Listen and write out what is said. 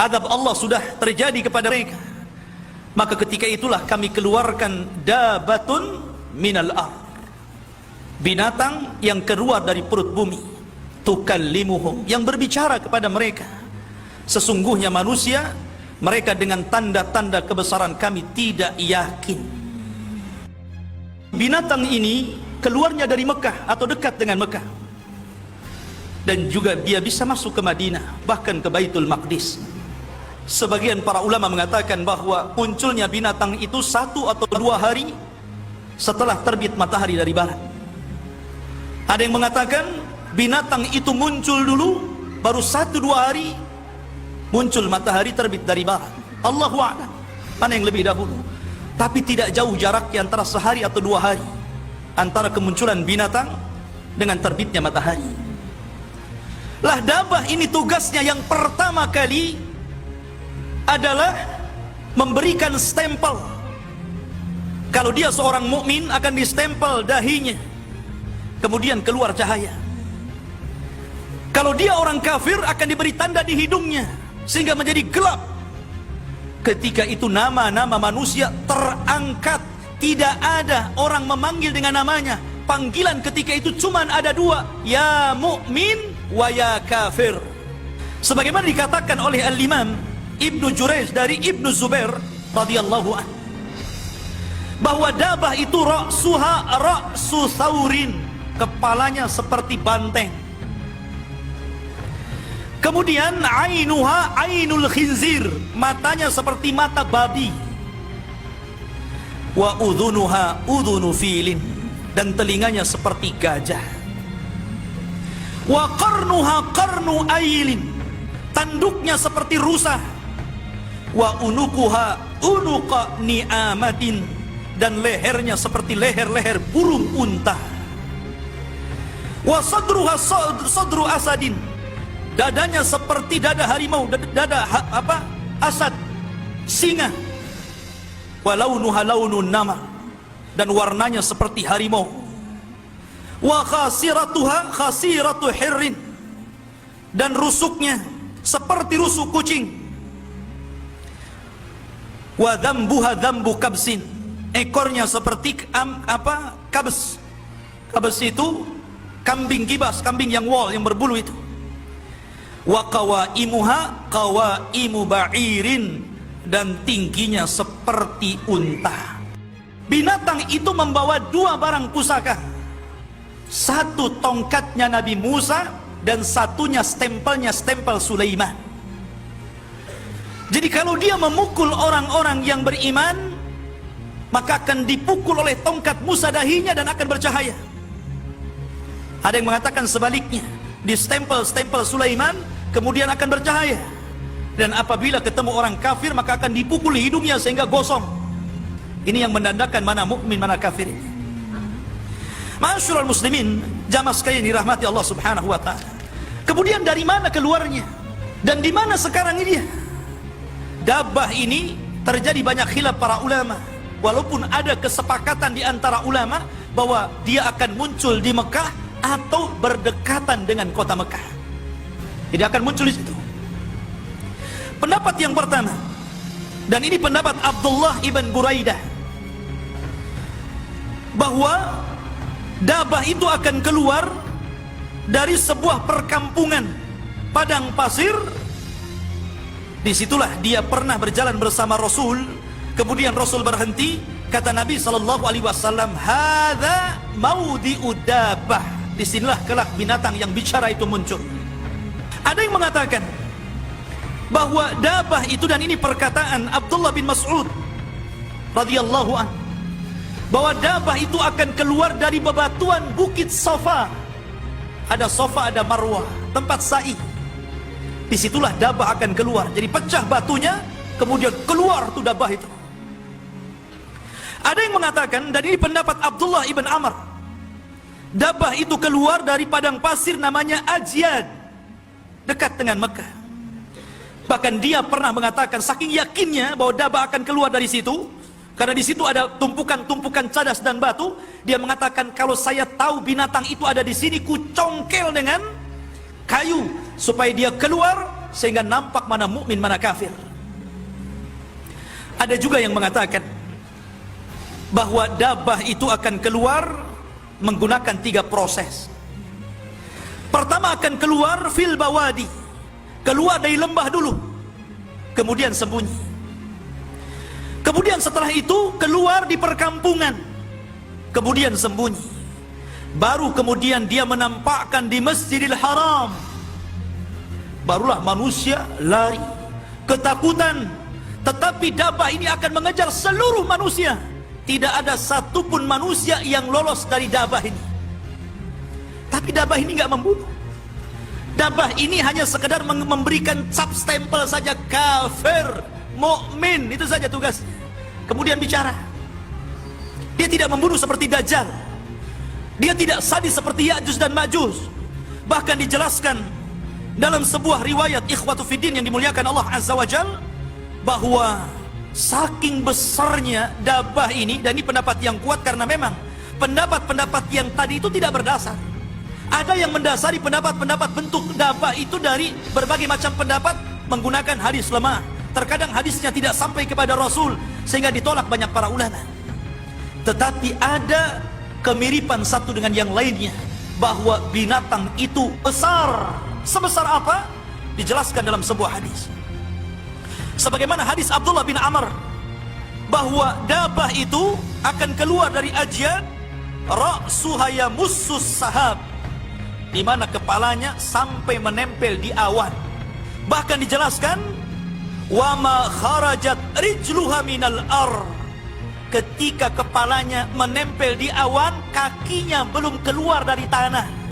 Azab Allah sudah terjadi kepada mereka. Maka ketika itulah kami keluarkan dabatun minal ard, binatang yang keluar dari perut bumi, tukallimuhum, yang berbicara kepada mereka. Sesungguhnya manusia, mereka dengan tanda-tanda kebesaran kami tidak yakin. Binatang ini keluarnya dari Mekah atau dekat dengan Mekah, dan juga dia bisa masuk ke Madinah, bahkan ke Baitul Maqdis. Sebagian para ulama mengatakan bahwa munculnya binatang itu 1 atau 2 hari setelah terbit matahari dari barat. Ada yang mengatakan binatang itu muncul dulu, baru 1-2 hari muncul matahari terbit dari barat. Allahu a'lam mana yang lebih dahulu. Tapi tidak jauh jaraknya antara sehari atau 2 hari antara kemunculan binatang dengan terbitnya matahari. Lah dabah ini tugasnya yang pertama kali adalah memberikan stempel. Kalau dia seorang mukmin akan distempel dahinya, kemudian keluar cahaya. Kalau dia orang kafir akan diberi tanda di hidungnya sehingga menjadi gelap. Ketika itu nama-nama manusia terangkat, tidak ada orang memanggil dengan namanya. Panggilan ketika itu cuma ada 2, ya mukmin wa ya kafir. Sebagaimana dikatakan oleh Al-Imam Ibnu Jurayj dari Ibnu Zubair radhiyallahu anhu, bahwa dabah itu ra'suha ra'su thaurin, kepalanya seperti banteng. Kemudian ainuha ainul khinzir, matanya seperti mata babi. Wa udhunuha udhunu filin, dan telinganya seperti gajah. Wa qarnuha qarnu ailin, tanduknya seperti rusa. Wa unukuha unuqa ni'amatin, dan lehernya seperti leher-leher burung unta. Wa sadruha sadru asadin, dadanya seperti dada harimau, dada asad, singa. Wa launuha launun namar, dan warnanya seperti harimau. Wa khasiratuha khasiratu hirrin, dan rusuknya seperti rusuk kucing. Wa dzambuha dzambu kabsin, ekornya seperti kabs. Kabs itu kambing kibas, kambing yang wol, yang berbulu itu. Wa qawaimuha qawaimu ba'irin, dan tingginya seperti unta. Binatang itu membawa 2 barang pusaka. 1 tongkatnya Nabi Musa, dan satunya stempelnya stempel Sulaiman. Jadi kalau dia memukul orang-orang yang beriman, maka akan dipukul oleh tongkat Musa dahinya dan akan bercahaya. Ada yang mengatakan sebaliknya, di stempel Sulaiman kemudian akan bercahaya. Dan apabila ketemu orang kafir maka akan dipukul hidungnya sehingga gosong. Ini yang menandakan mana mukmin mana kafir. Ma'asyiral muslimin, jamaah sekalian dirahmati Allah Subhanahu wa taala. Kemudian dari mana keluarnya? Dan di mana sekarang ini dia? Dabah ini terjadi banyak khilaf para ulama. Walaupun ada kesepakatan di antara ulama bahwa dia akan muncul di Mekah atau berdekatan dengan kota Mekah. Tidak akan muncul di situ. Pendapat yang pertama, dan ini pendapat Abdullah ibn Buraidah, bahwa dabah itu akan keluar dari sebuah perkampungan padang pasir. Disitulah dia pernah berjalan bersama Rasul. Kemudian Rasul berhenti. Kata Nabi SAW, hadza maudhi'u dabbah, disinilah kelak binatang yang bicara itu muncul. Ada yang mengatakan bahwa dabah itu, dan ini perkataan Abdullah bin Mas'ud radhiyallahu anhu, bahwa dabah itu akan keluar dari bebatuan Bukit Safa. Ada Safa, ada Marwah, tempat sa'i. Disitulah dabah akan keluar. Jadi pecah batunya, kemudian keluar tuh dabah itu. Ada yang mengatakan, dan ini pendapat Abdullah ibn Amr, dabah itu keluar dari padang pasir namanya Ajyad, dekat dengan Mekah. Bahkan dia pernah mengatakan, saking yakinnya bahwa dabah akan keluar dari situ, karena di situ ada tumpukan-tumpukan cadas dan batu, dia mengatakan, kalau saya tahu binatang itu ada di sini, ku congkel dengan kayu supaya dia keluar, sehingga nampak mana mukmin mana kafir. Ada juga yang mengatakan bahwa dabah itu akan keluar menggunakan 3 proses. Pertama akan keluar fil bawadi, keluar dari lembah dulu, kemudian sembunyi. Kemudian setelah itu keluar di perkampungan, kemudian sembunyi. Baru kemudian dia menampakkan di Masjidil Haram. Barulah manusia lari, ketakutan. Tetapi dabah ini akan mengejar seluruh manusia. Tidak ada satupun manusia yang lolos dari dabah ini. Tapi dabah ini nggak membunuh. Dabah ini hanya sekedar memberikan cap stempel saja, kafir, mukmin, itu saja tugas. Kemudian bicara. Dia tidak membunuh seperti Dajjal. Dia tidak sadis seperti Ya'juj dan Ma'juj. Bahkan dijelaskan dalam sebuah riwayat ikhwatu fiddin yang dimuliakan Allah Azza wa Jal, bahwa saking besarnya dabah ini, dan ini pendapat yang kuat karena memang pendapat-pendapat yang tadi itu tidak berdasar. Ada yang mendasari pendapat-pendapat bentuk dabah itu dari berbagai macam pendapat menggunakan hadis lemah. Terkadang hadisnya tidak sampai kepada Rasul sehingga ditolak banyak para ulama. Tetapi ada kemiripan satu dengan yang lainnya, bahwa binatang itu besar. Sebesar apa? Dijelaskan dalam sebuah hadis. Sebagaimana hadis Abdullah bin Amr, bahwa dabah itu akan keluar dari ajian ra'suha yamussus sahab, di mana kepalanya sampai menempel di awan. Bahkan dijelaskan wa ma kharajat rijluha minal ar, ketika kepalanya menempel di awan, kakinya belum keluar dari tanah.